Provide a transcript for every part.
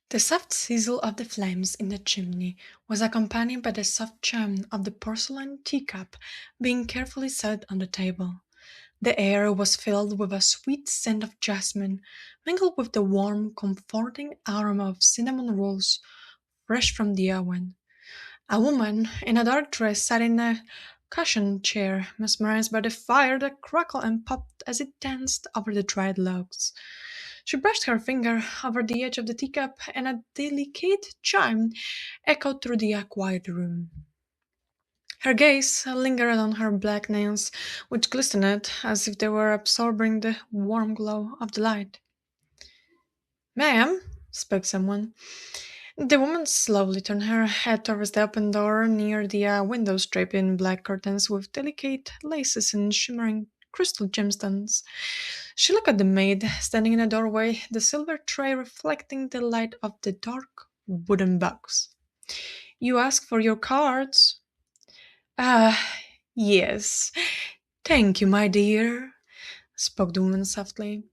The soft sizzle of the flames in the chimney was accompanied by the soft chime of the porcelain teacup being carefully set on the table. The air was filled with a sweet scent of jasmine, mingled with the warm, comforting aroma of cinnamon rolls fresh from the oven. A woman in a dark dress sat in a cushioned chair, mesmerized by the fire that crackled and popped as it danced over the dried logs. She brushed her finger over the edge of the teacup, and a delicate chime echoed through the quiet room. Her gaze lingered on her black nails, which glistened as if they were absorbing the warm glow of the light. Ma'am, spoke someone. The woman slowly turned her head towards the open door near the window draped in black curtains with delicate laces and shimmering crystal gemstones. She looked at the maid standing in the doorway, the silver tray reflecting the light of the dark wooden box. You ask for your cards? Ah, yes. Thank you, my dear, spoke the woman softly.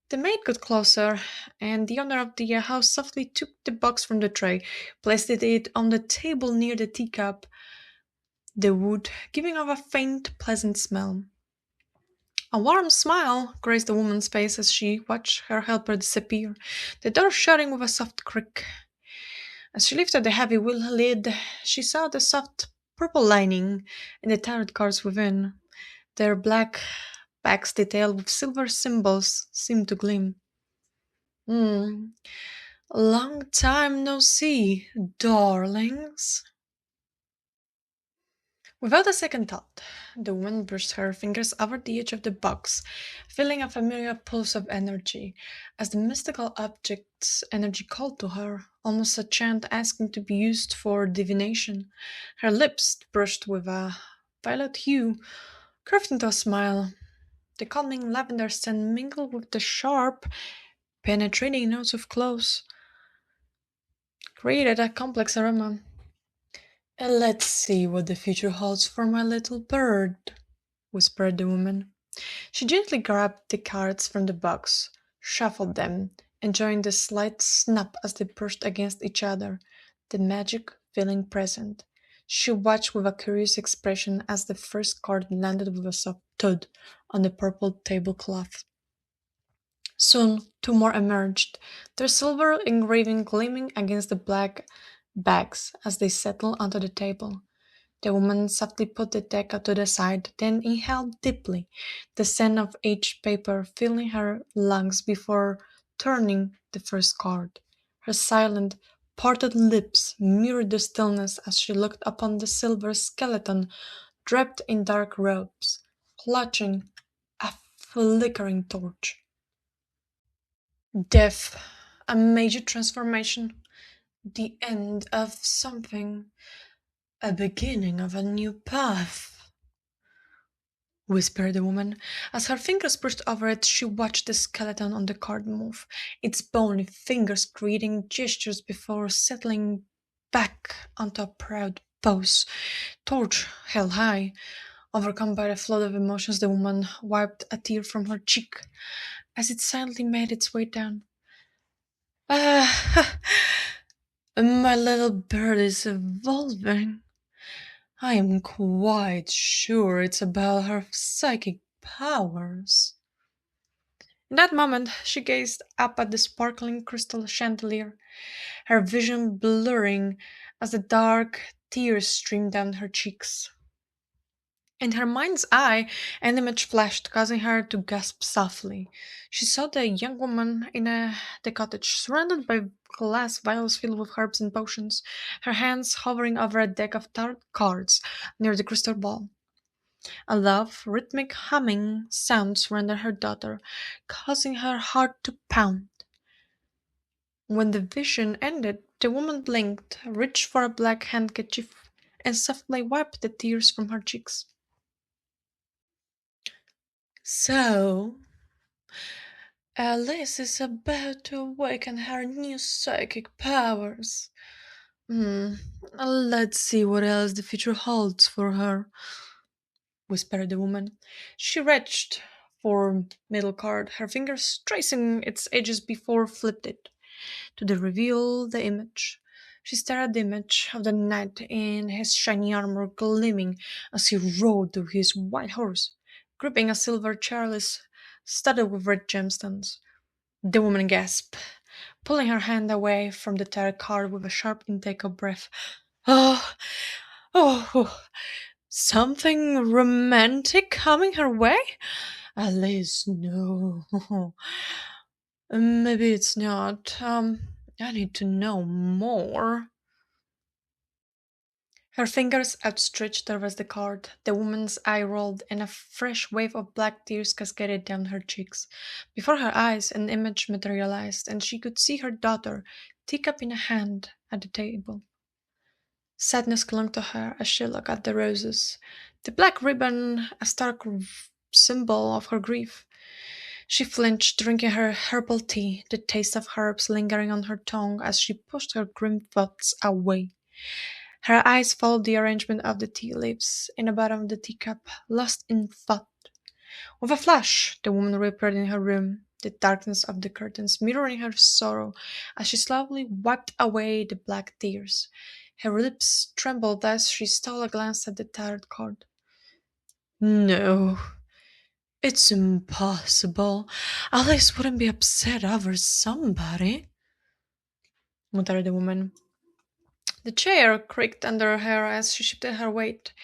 The maid got closer, and the owner of the house softly took the box from the tray, placed it on the table near the teacup, the wood giving off a faint, pleasant smell. A warm smile graced the woman's face as she watched her helper disappear, the door shutting with a soft creak. As she lifted the heavy wool lid, she saw the soft purple lining and the tarot cards within. Their black backs detailed with silver symbols seemed to gleam. Hmm, long time no see, darlings. Without a second thought, the woman brushed her fingers over the edge of the box, feeling a familiar pulse of energy, as the mystical object's energy called to her, almost a chant asking to be used for divination. Her lips, brushed with a violet hue, curved into a smile. The calming lavender scent mingled with the sharp, penetrating notes of cloves, created a complex aroma. Let's see what the future holds for my little bird, whispered the woman. She gently grabbed the cards from the box, shuffled them, enjoying the slight snap as they brushed against each other, the magic feeling present. She watched with a curious expression as the first card landed with a soft thud on the purple tablecloth. Soon two more emerged, their silver engraving gleaming against the black bags as they settled onto the table. The woman softly put the deck to the side, then inhaled deeply, the scent of aged paper filling her lungs before turning the first card. Her silent, parted lips mirrored the stillness as she looked upon the silver skeleton draped in dark robes, clutching a flickering torch. Death, a major transformation, the end of something, a beginning of a new path, whispered the woman. As her fingers brushed over it, she watched the skeleton on the card move, its bony fingers creating gestures before settling back onto a proud pose, torch held high. Overcome by the flood of emotions, the woman wiped a tear from her cheek as it silently made its way down. Ah, my little bird is evolving. I am quite sure it's about her psychic powers. In that moment, she gazed up at the sparkling crystal chandelier, her vision blurring as the dark tears streamed down her cheeks. In her mind's eye, an image flashed, causing her to gasp softly. She saw the young woman in the cottage, surrounded by glass vials filled with herbs and potions, her hands hovering over a deck of tarot cards near the crystal ball. A low, rhythmic humming sound surrounded her daughter, causing her heart to pound. When the vision ended, the woman blinked, reached for a black handkerchief, and softly wiped the tears from her cheeks. So, Alice is about to awaken her new psychic powers. Hmm, let's see what else the future holds for her, whispered the woman. She reached for middle card, her fingers tracing its edges before flipped it. to the reveal the image. She stared at the image of the knight in his shiny armor gleaming as he rode to his white horse, gripping a silver chalice studded with red gemstones. The woman gasped, pulling her hand away from the tarot card with a sharp intake of breath. Oh, oh, something romantic coming her way? Alice, no. Maybe it's not. I need to know more. Her fingers outstretched towards the card. The woman's eye rolled, and a fresh wave of black tears cascaded down her cheeks. Before her eyes, an image materialized, and she could see her daughter, teacup in a hand, at the table. Sadness clung to her as she looked at the roses, the black ribbon a stark symbol of her grief. She flinched, drinking her herbal tea, the taste of herbs lingering on her tongue as she pushed her grim thoughts away. Her eyes followed the arrangement of the tea leaves in the bottom of the teacup, lost in thought. With a flash, the woman reappeared in her room, the darkness of the curtains mirroring her sorrow as she slowly wiped away the black tears. Her lips trembled as she stole a glance at the tarot card. No, it's impossible. Alice wouldn't be upset over somebody, muttered the woman. The chair creaked under her as she shifted her weight,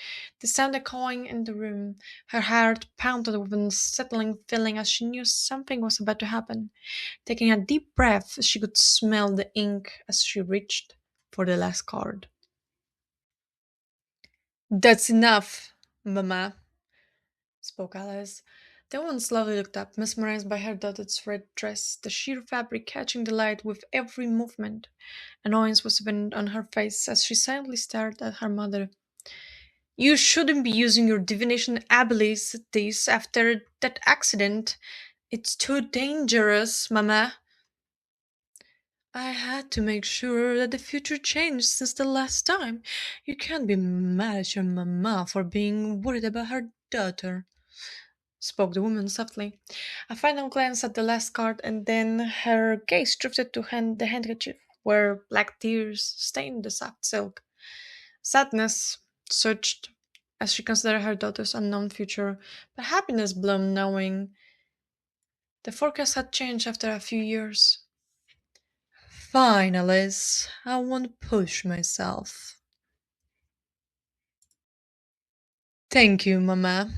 the sound echoing in the room. Her heart pounded with an unsettling feeling as she knew something was about to happen. Taking a deep breath, she could smell the ink as she reached for the last card. That's enough, Mamma, spoke Alice. The woman slowly looked up, mesmerized by her dotted red dress, the sheer fabric catching the light with every movement. Annoyance was evident on her face as she silently stared at her mother. You shouldn't be using your divination abilities after that accident. It's too dangerous, Mama. I had to make sure that the future changed since the last time. You can't be mad at your mama for being worried about her daughter, spoke the woman softly. A final glance at the last card, and then her gaze drifted to the handkerchief, where black tears stained the soft silk. Sadness surged as she considered her daughter's unknown future, but happiness bloomed knowing the forecast had changed after a few years. Fine, Alice. I won't push myself. Thank you, Mamma,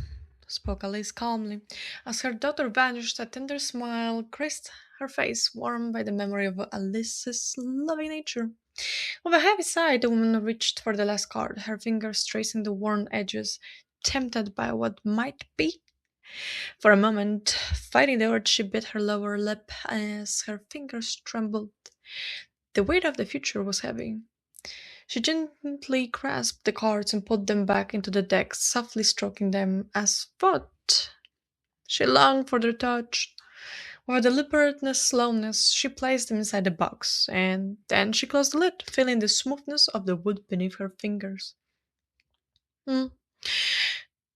spoke Alice calmly. As her daughter vanished, a tender smile graced her face, warmed by the memory of Alice's loving nature. With a heavy sigh, the woman reached for the last card, her fingers tracing the worn edges, tempted by what might be. For a moment, fighting the urge, she bit her lower lip as her fingers trembled. The weight of the future was heavy. She gently grasped the cards and put them back into the deck, softly stroking them as thought. She longed for their touch. With a deliberate slowness, she placed them inside the box, and then she closed the lid, feeling the smoothness of the wood beneath her fingers. Hmm.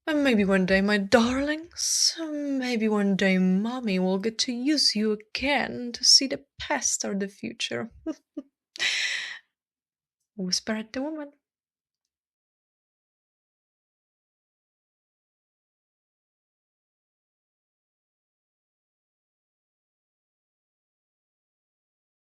And maybe one day, my darlings, maybe one day Mommy will get to use you again to see the past or the future, whispered the woman.